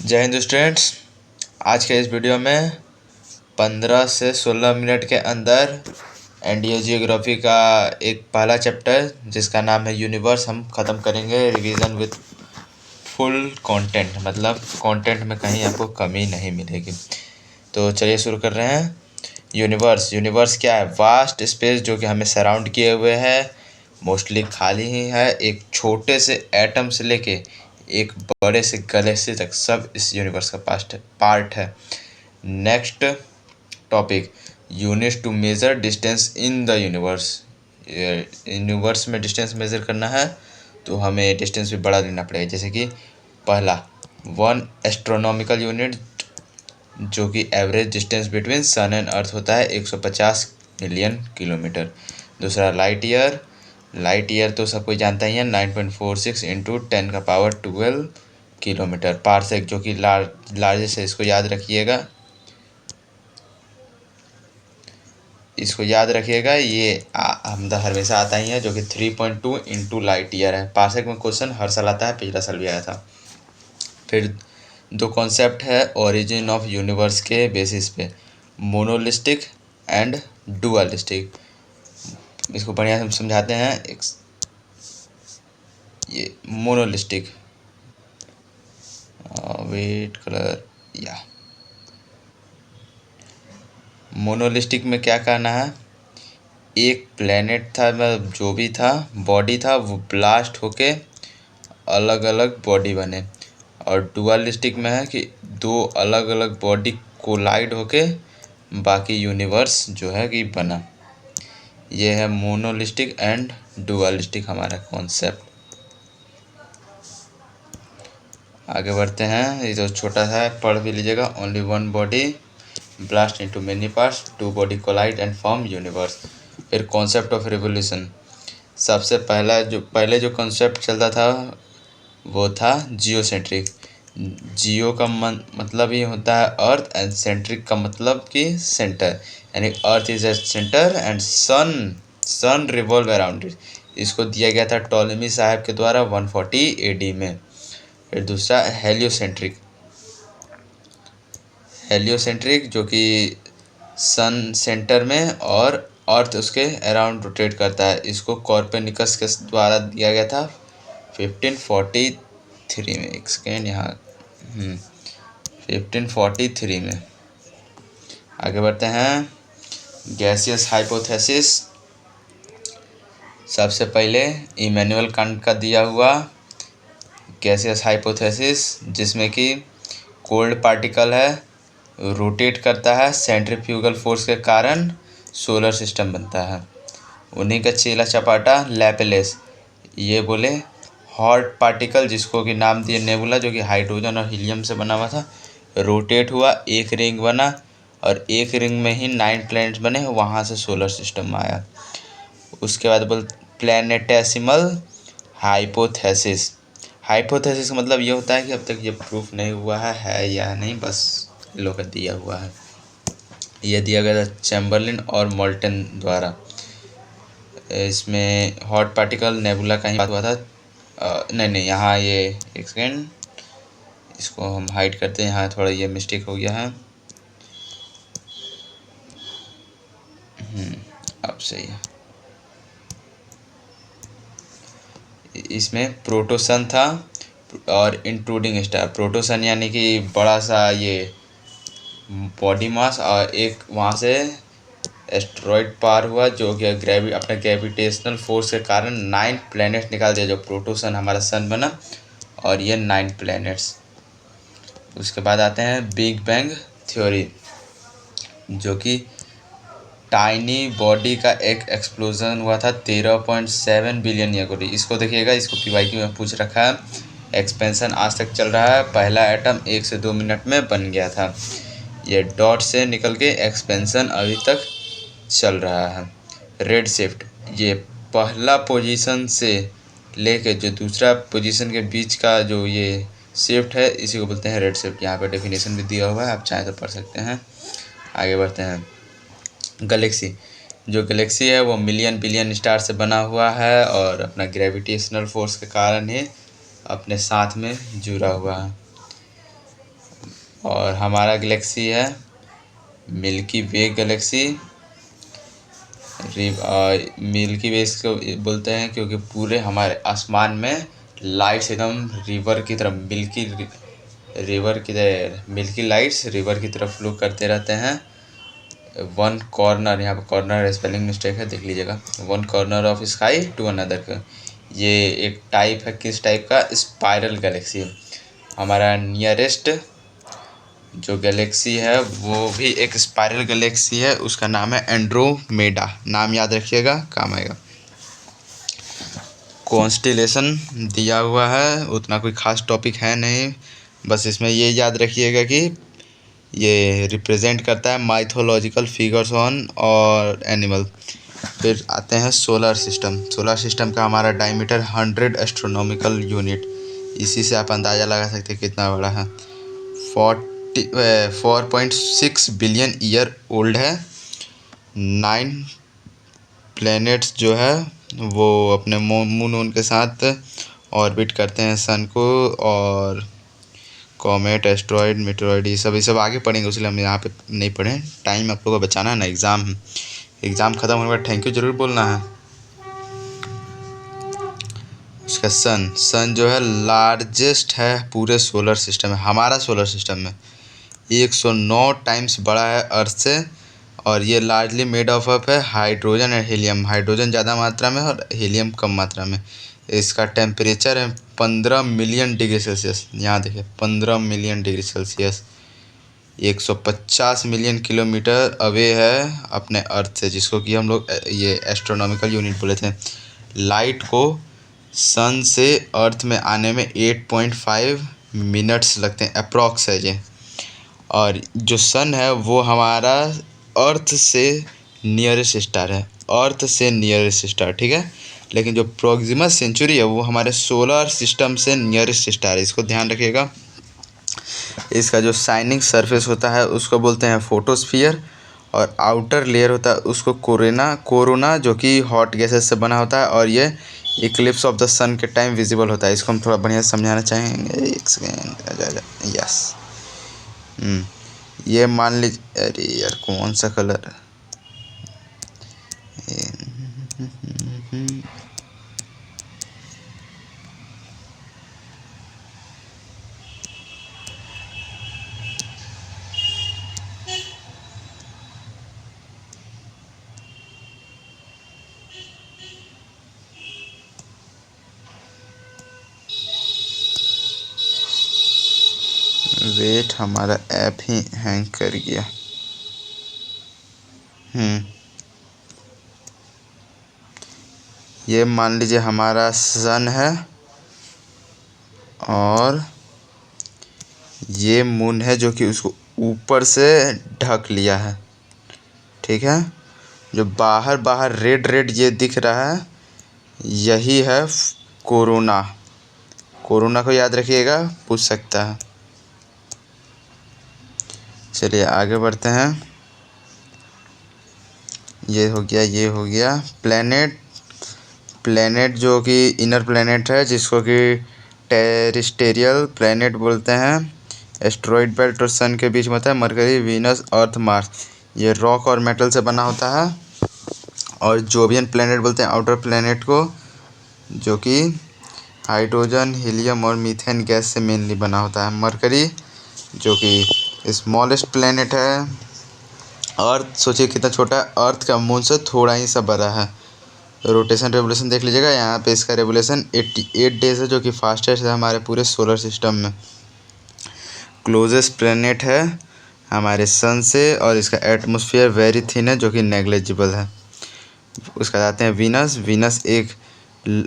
जय हिंद स्टूडेंट्स। आज के इस वीडियो में 15 से 16 मिनट के अंदर एनडीए जियोग्राफी का एक पहला चैप्टर जिसका नाम है यूनिवर्स हम ख़त्म करेंगे रिवीजन विद फुल कंटेंट, मतलब कंटेंट में कहीं आपको कमी नहीं मिलेगी। तो चलिए शुरू कर रहे हैं। यूनिवर्स क्या है? वास्ट स्पेस जो कि हमें सराउंड किए हुए है, मोस्टली खाली ही है। एक छोटे से एटम से लेके एक बड़े से गैलेक्सी तक सब इस यूनिवर्स का पार्ट है। Next topic, units to measure distance in the universe. Universe में डिस्टेंस मेजर करना है तो हमें डिस्टेंस भी बड़ा लेना पड़ेगा। जैसे कि पहला 1 एस्ट्रोनॉमिकल यूनिट जो कि average distance between sun and earth होता है 150 मिलियन किलोमीटर। दूसरा लाइट ईयर तो सब कोई जानता ही है, 9.46 इंटू 10⁻12 किलोमीटर। पारसेक जो कि लार्जेस्ट है, इसको याद रखिएगा, ये हम हमेशा आता ही है, जो कि 3.2 इंटू लाइट ईयर है। पारसेक में क्वेश्चन हर साल आता है, पिछला साल भी आया था। फिर दो कॉन्सेप्ट है ओरिजिन ऑफ यूनिवर्स के बेसिस पे, मोनोलिस्टिक एंड डुअलिस्टिक। इसको बढ़िया से हम समझाते हैं। ये मोनोलिस्टिक वेट कलर या मोनोलिस्टिक में क्या करना है, एक प्लेनेट था, मतलब जो भी था बॉडी था, वो ब्लास्ट होके अलग अलग बॉडी बने। और डुअलिस्टिक में है कि दो अलग अलग बॉडी कोलाइड होके बाकी यूनिवर्स जो है कि बना। ये है मोनोलिस्टिक एंड डुअलिस्टिक हमारा कॉन्सेप्ट। आगे बढ़ते हैं। ये तो छोटा सा है, पढ़ भी लीजिएगा। Only one body blast into many parts, two body collide and form universe. फिर कॉन्सेप्ट ऑफ रिवोल्यूशन। सबसे पहले जो कॉन्सेप्ट चलता था वो था जियोसेंट्रिक। जियो का मतलब ही होता है अर्थ, एंड सेंट्रिक का मतलब कि सेंटर, यानी earth is a centre and sun revolve around it. इसको दिया गया था टॉलेमी साहब के द्वारा 140 एडी में। फिर दूसरा हेलियोसेंट्रिक जो कि सन सेंटर में और अर्थ उसके अराउंड रोटेट करता है। इसको कॉर्पेनिकस के द्वारा दिया गया था 1543 में। एक सेकेंड, यहाँ 1543 में। आगे बढ़ते हैं। Gaseous hypothesis. सबसे पहले इमैनुअल कांट का दिया हुआ गैसियस हाइपोथेसिस, जिसमें कि कोल्ड पार्टिकल है, रोटेट करता है, सेंट्रीफ्यूगल फोर्स के कारण सोलर सिस्टम बनता है। उन्हीं का चेला चपाटा लैपलेस, ये बोले हॉट पार्टिकल जिसको कि नाम दिए नेबुला, जो कि हाइड्रोजन और हीलियम से बना हुआ था, रोटेट हुआ, एक रिंग बना और एक रिंग में ही 9 प्लैनेट्स बने, वहाँ से सोलर सिस्टम आया। उसके बाद बोल प्लैनेटेसिमल हाइपोथेसिस। हाइपोथेसिस का मतलब ये होता है कि अब तक ये प्रूफ नहीं हुआ है या नहीं, बस लोग का दिया हुआ है। ये दिया गया था चैम्बरलिन और मोल्टन द्वारा। इसमें हॉट पार्टिकल नेबुला का ही बात हुआ था। नहीं, यहाँ ये एक सेकेंड, इसको हम हाइड करते हैं, यहाँ थोड़ा ये मिस्टेक हो गया है। अब सही है। इसमें प्रोटोसन था और इंट्रूडिंग स्टार। प्रोटोसन यानी कि बड़ा सा ये बॉडी मास, और एक वहाँ से एस्ट्रॉयड पार हुआ जो कि अपने ग्रेविटेशनल फोर्स के कारण 9 प्लैनेट्स निकाल दिया, जो प्रोटोसन हमारा सन बना, और ये 9 प्लैनेट्स। उसके बाद आते हैं बिग बैंग थ्योरी, जो कि टाइनी बॉडी का एक एक्सप्लोजन हुआ था 13.7 बिलियन ईयर को। इसको देखिएगा, इसको पीवाईक्यू में पूछ रखा है। एक्सपेंशन आज तक चल रहा है। पहला एटम 1 से 2 मिनट में बन गया था। ये डॉट से निकल के एक्सपेंशन अभी तक चल रहा है। रेड शिफ्ट, ये पहला पोजीशन से लेके जो दूसरा पोजीशन के बीच का जो ये शिफ्ट है, इसी को बोलते हैं रेड शिफ्ट। यहाँ पे डेफिनेशन भी दिया हुआ है, आप चाहें तो पढ़ सकते हैं। आगे बढ़ते हैं। गैलेक्सी, जो गैलेक्सी है वो मिलियन बिलियन स्टार से बना हुआ है और अपना ग्रेविटेशनल फोर्स के कारण ही अपने साथ में जुड़ा हुआ है। और हमारा गैलेक्सी है मिल्की वे गैलेक्सी। मिल्की वे इसको बोलते हैं क्योंकि पूरे हमारे आसमान में लाइट्स एकदम रिवर की तरफ मिल्की लाइट्स रिवर की तरफ फ्लो करते रहते हैं। वन कॉर्नर, यहाँ पर कॉर्नर स्पेलिंग मिस्टेक है, देख लीजिएगा। One corner of sky to another का ये एक टाइप है, किस टाइप का? Spiral galaxy. हमारा नियरेस्ट जो गैलेक्सी है वो भी एक स्पाइरल गैलेक्सी है, उसका नाम है एंड्रोमेडा। नाम याद रखिएगा, काम आएगा। कॉन्स्टिलेशन दिया हुआ है, उतना कोई ख़ास टॉपिक है नहीं, बस इसमें ये याद रखिएगा कि ये रिप्रेजेंट करता है माइथोलॉजिकल फिगर्स ऑन और एनिमल। फिर आते हैं सोलर सिस्टम। सोलर सिस्टम का हमारा डायमीटर 100 एस्ट्रोनॉमिकल यूनिट, इसी से आप अंदाज़ा लगा सकते हैं कितना बड़ा है। 4.6 बिलियन ईयर ओल्ड है। 9 प्लैनेट्स जो है वो अपने मून के साथ ऑर्बिट करते हैं सन को, और कॉमेट, एस्ट्रॉयड, मेटेरॉयड, ये सब आगे पढ़ेंगे, इसलिए हम यहाँ पे नहीं पढ़ें। टाइम आप लोगों को बचाना है ना, एग्ज़ाम ख़त्म होने के बाद थैंक यू ज़रूर बोलना है। उसका सन जो है लार्जेस्ट है पूरे सोलर सिस्टम में, हमारा सोलर सिस्टम में 109 टाइम्स बड़ा है अर्थ से। और ये लार्जली मेड ऑफ है हाइड्रोजन एंड हीलियम, हाइड्रोजन ज़्यादा मात्रा में और हीलियम कम मात्रा में। इसका टेम्परेचर है 15 मिलियन डिग्री सेल्सियस। यहाँ देखिए 15 million degree Celsius, 150 million kilometre away है अपने अर्थ से, जिसको कि हम लोग ये एस्ट्रोनॉमिकल यूनिट बोले थे। लाइट को सन से अर्थ में आने में 8.5 मिनट्स लगते हैं, अप्रॉक्स है ये। और जो सन है वो हमारा अर्थ से नियरेस्ट स्टार है, अर्थ से नियरेस्ट स्टार, ठीक है। लेकिन जो प्रोक्सिमा सेंचुरी है वो हमारे सोलर सिस्टम से नियरेस्ट स्टार है, इसको ध्यान रखिएगा। इसका जो शाइनिंग सरफेस होता है उसको बोलते हैं फोटोस्फियर, और आउटर लेयर होता है उसको कोरोना जो कि हॉट गैसेस से बना होता है, और ये इक्लिप्स ऑफ द सन के टाइम विजिबल होता है। इसको हम थोड़ा बढ़िया से समझाना चाहेंगे, एक सेकेंड। यस, ये मान लीजिए, अरे यार कौन सा कलर है? वेट, हमारा ऐप ही हैंग कर गया। ये मान लीजिए हमारा सन है, और ये मून है जो कि उसको ऊपर से ढक लिया है, ठीक है। जो बाहर रेड ये दिख रहा है, यही है कोरोना। कोरोना को याद रखिएगा, पूछ सकता है। चलिए आगे बढ़ते हैं। ये हो गया प्लेनेट जो कि इनर प्लेनेट है, जिसको कि टेरेस्टेरियल प्लेनेट बोलते हैं। एस्ट्रॉयड बेल्ट और सन के बीच में होता है। मरकरी, वीनस, अर्थ, मार्स, ये रॉक और मेटल से बना होता है। और जोवियन प्लेनेट बोलते हैं आउटर प्लेनेट को, जो कि हाइड्रोजन, हीलियम और मीथेन गैस से मेनली बना होता है। मरकरी जो कि स्मॉलेस्ट प्लेनेट है। अर्थ सोचिए कितना छोटा है, अर्थ का मून से थोड़ा ही सा बड़ा है। रोटेशन रेवोल्यूशन देख लीजिएगा, यहाँ पे इसका रेवोल्यूशन 88 डेज है, जो कि फास्टेस्ट है हमारे पूरे सोलर सिस्टम में। क्लोजेस्ट प्लेनेट है हमारे सन से, और इसका एटमॉस्फेयर वेरी थिन है, जो कि नेग्लिजिबल है। उसका जाते हैं वीनस एक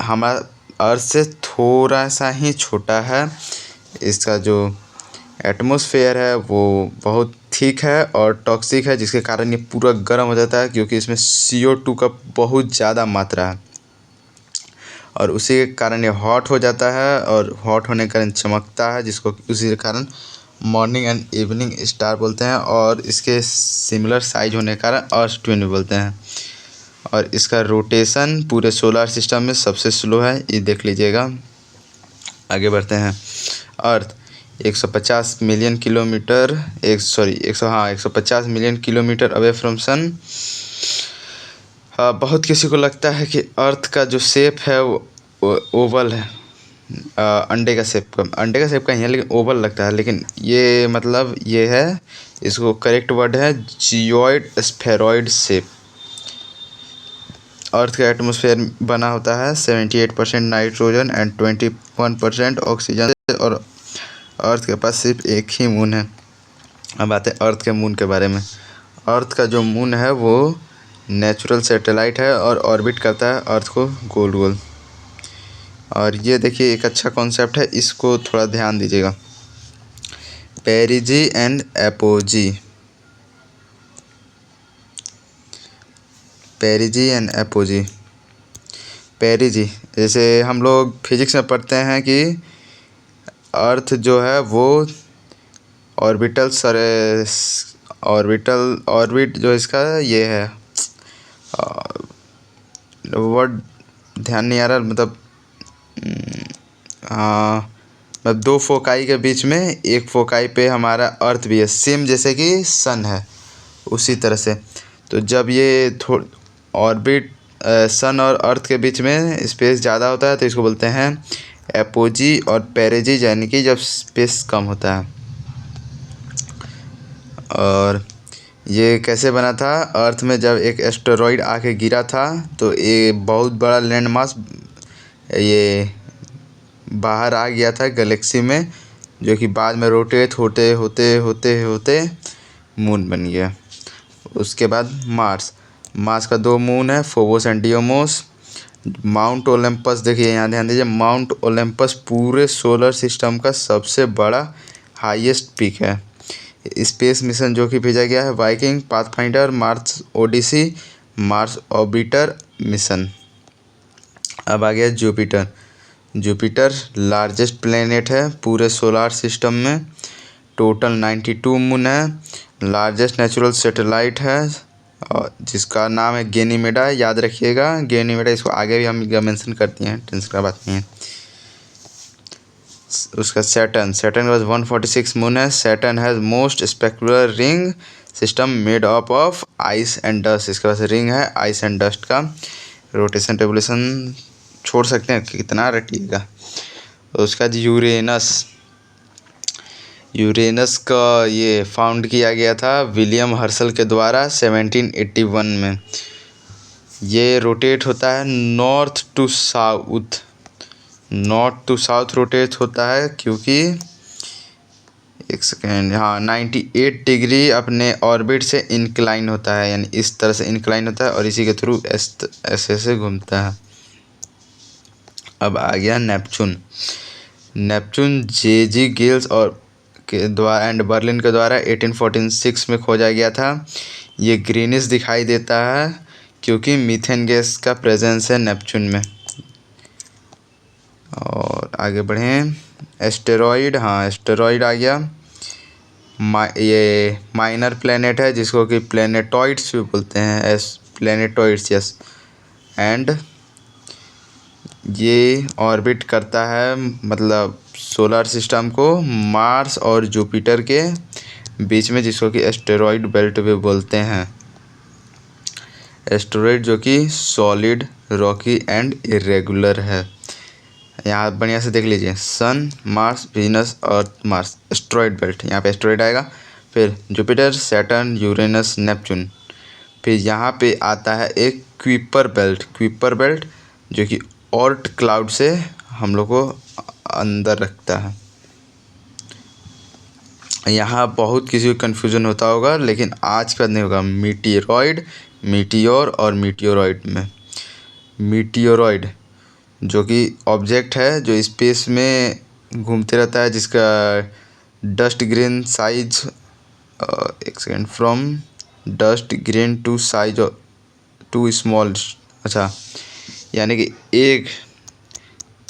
हमारा अर्थ से थोड़ा सा ही छोटा है। इसका जो एटमॉस्फेयर है वो बहुत थिक है और टॉक्सिक है, जिसके कारण ये पूरा गर्म हो जाता है, क्योंकि इसमें CO2 का बहुत ज़्यादा मात्रा है, और उसी के कारण ये हॉट हो जाता है, और हॉट होने के कारण चमकता है, जिसको उसी के कारण मॉर्निंग एंड इवनिंग स्टार बोलते हैं। और इसके सिमिलर साइज होने के कारण अर्थ ट्विन बोलते हैं। और इसका रोटेशन पूरे सोलर सिस्टम में सबसे स्लो है, ये देख लीजिएगा। आगे बढ़ते हैं। Earth 150 million kilometre 150 million kilometre away from sun. बहुत किसी को लगता है कि अर्थ का जो शेप है वो ओवल है, अंडे का शेप का ही है, लेकिन ओवल लगता है। लेकिन ये मतलब ये है, इसको करेक्ट वर्ड है जियोइड स्फेरॉइड शेप। अर्थ का एटमॉस्फेयर बना होता है 78% नाइट्रोजन एंड 21% ऑक्सीजन से, और अर्थ के पास सिर्फ एक ही मून है। अब आते हैं अर्थ के मून के बारे में। अर्थ का जो मून है वो नेचुरल सैटेलाइट है और ऑर्बिट करता है अर्थ को गोल गोल। और ये देखिए एक अच्छा कॉन्सेप्ट है, इसको थोड़ा ध्यान दीजिएगा। पेरिजी एंड एपोजी, पेरिजी एंड एपोजी। पेरिजी जैसे हम लोग फिजिक्स में पढ़ते हैं कि अर्थ जो है वो ऑर्बिट जो इसका ये है, वर्ड ध्यान नहीं आ रहा, मतलब मतलब दो फोकाई के बीच में एक फोकाई पे हमारा अर्थ भी है, सेम जैसे कि सन है उसी तरह से। तो जब ये ऑर्बिट सन और अर्थ के बीच में स्पेस ज़्यादा होता है तो इसको बोलते हैं एपोजी, और पेरिजी यानी कि जब स्पेस कम होता है। और ये कैसे बना था, अर्थ में जब एक एस्टेरॉइड आके गिरा था तो ये बहुत बड़ा लैंड मास ये बाहर आ गया था गैलेक्सी में, जो कि बाद में रोटेट होते होते होते होते मून बन गया। उसके बाद मार्स का 2 मून है, Phobos and Deimos. Mount Olympus, देखिए यहाँ ध्यान दीजिए, माउंट ओलंपस पूरे सोलर सिस्टम का सबसे बड़ा हाईएस्ट पीक है। स्पेस मिशन जो कि भेजा गया है, Viking, Pathfinder, Mars Odyssey, Mars orbiter mission. अब आ गया जुपिटर लार्जेस्ट प्लेनेट है पूरे सोलर सिस्टम में। टोटल 92 मून है। लार्जेस्ट नेचुरल सैटेलाइट है और जिसका नाम है गैनीमेडा, याद रखिएगा गैनीमेडा, इसको आगे भी हम मेंशन करते हैं, टेंशन का बात नहीं है। उसका सैटर्न का 146 मून है। Saturn has most specular ring system made up of ice and dust. इसके पास रिंग है आइस एंड डस्ट का। रोटेशन रेवोल्यूशन छोड़ सकते हैं, कितना रटिएगा। उसका यूरेनस का ये फाउंड किया गया था विलियम हर्शल के द्वारा 1781 में। ये रोटेट होता है नॉर्थ टू साउथ रोटेट होता है, क्योंकि एक सेकेंड, 98 डिग्री अपने ऑर्बिट से इंक्लाइन होता है, यानी इस तरह से इंक्लाइन होता है और इसी के थ्रू ऐसे से घूमता है। अब आ गया नेपच्यून जे.जी. गिल्स और के द्वारा एंड बर्लिन के द्वारा 1846 में खोजा गया था। ये ग्रीनिश दिखाई देता है क्योंकि मीथेन गैस का प्रेजेंस है नेपच्यून में। और आगे बढ़ें, एस्टेरॉइड आ गया। ये माइनर प्लेनेट है जिसको कि प्लेनेटॉइड्स भी बोलते हैं, प्लेनेटॉइड्स, यस। एंड ये ऑर्बिट करता है, मतलब सोलर सिस्टम को मार्स और जुपिटर के बीच में, जिसको कि एस्टेरॉइड बेल्ट भी बोलते हैं। एस्टेरॉइड जो कि सॉलिड, रॉकी एंड इरेगुलर है। यहाँ बढ़िया से देख लीजिए, सन, मार्स, वीनस, अर्थ, मार्स, एस्टेरॉइड बेल्ट, यहाँ पे एस्टेरॉइड आएगा। फिर जुपिटर, सैटर्न, यूरेनस, नेपच्यून। फिर यहाँ पे आता है एक क्विपर बेल्ट जो कि ऑर्ट क्लाउड से हम लोग को अंदर रखता है। यहाँ बहुत किसी को कन्फ्यूज़न होता होगा, लेकिन आज का नहीं होगा। मीटियोर और मीटियोरॉइड में मीटियोरॉइड जो कि ऑब्जेक्ट है जो स्पेस में घूमते रहता है, जिसका डस्ट ग्रेन साइज, एक second, from dust grain to size to small, अच्छा, यानी कि एक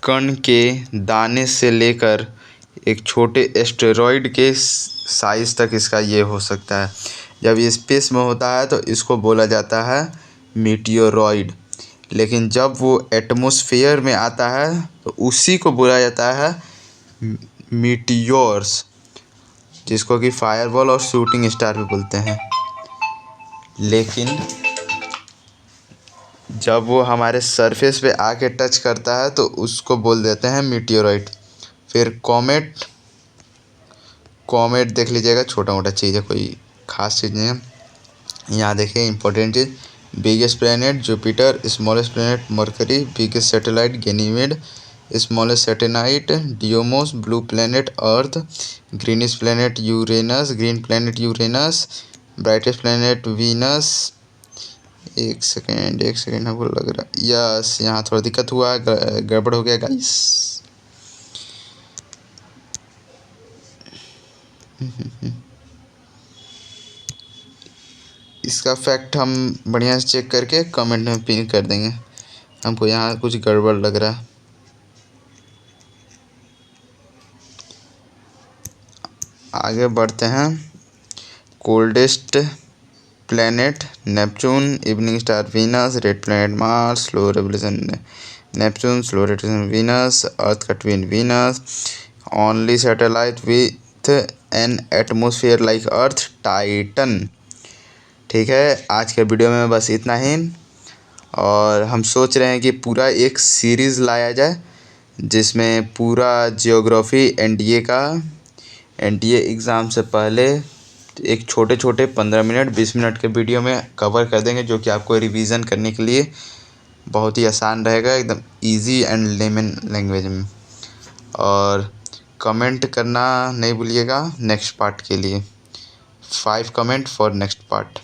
कण के दाने से लेकर एक छोटे एस्टेरॉइड के साइज़ तक इसका ये हो सकता है। जब ये स्पेस में होता है तो इसको बोला जाता है मीटियोरॉइड, लेकिन जब वो एटमॉस्फेयर में आता है तो उसी को बोला जाता है मीटियोर्स, जिसको कि फायरबॉल और शूटिंग स्टार भी बोलते हैं। लेकिन जब वो हमारे सरफेस पे आके टच करता है तो उसको बोल देते हैं मीटियोराइट। फिर कॉमेट, कॉमेट देख लीजिएगा, छोटा मोटा चीज़ है, कोई खास चीज़ नहीं है। यहाँ देखिए इंपॉर्टेंट चीज़, biggest planet Jupiter, smallest planet Mercury, biggest satellite Ganymede, smallest satellite Deimos, blue planet Earth, greenish planet Uranus, green planet Uranus, brightest planet Venus. एक सेकेंड हमको लग रहा है यस, यहाँ थोड़ा दिक्कत हुआ है, गड़बड़ हो गया गाइस। इसका फैक्ट हम बढ़िया से चेक करके कमेंट में पिन कर देंगे। हमको यहाँ कुछ गड़बड़ लग रहा है। आगे बढ़ते हैं। Coldest planet Neptune, evening star Venus, red planet Mars, slow revolution Neptune, slow rotation Venus, Earth का twin Venus, only satellite with an atmosphere like Earth Titan. ठीक है, आज के वीडियो में बस इतना ही। और हम सोच रहे हैं कि पूरा एक सीरीज़ लाया जाए जिसमें पूरा जियोग्राफी एनडीए का, एनडीए एग्ज़ाम से पहले एक छोटे छोटे 15 मिनट 20 मिनट के वीडियो में कवर कर देंगे, जो कि आपको रिवीजन करने के लिए बहुत ही आसान रहेगा, एकदम इजी एंड लेमन लैंग्वेज में। और कमेंट करना नहीं भूलिएगा नेक्स्ट पार्ट के लिए। 5 कमेंट फॉर नेक्स्ट पार्ट।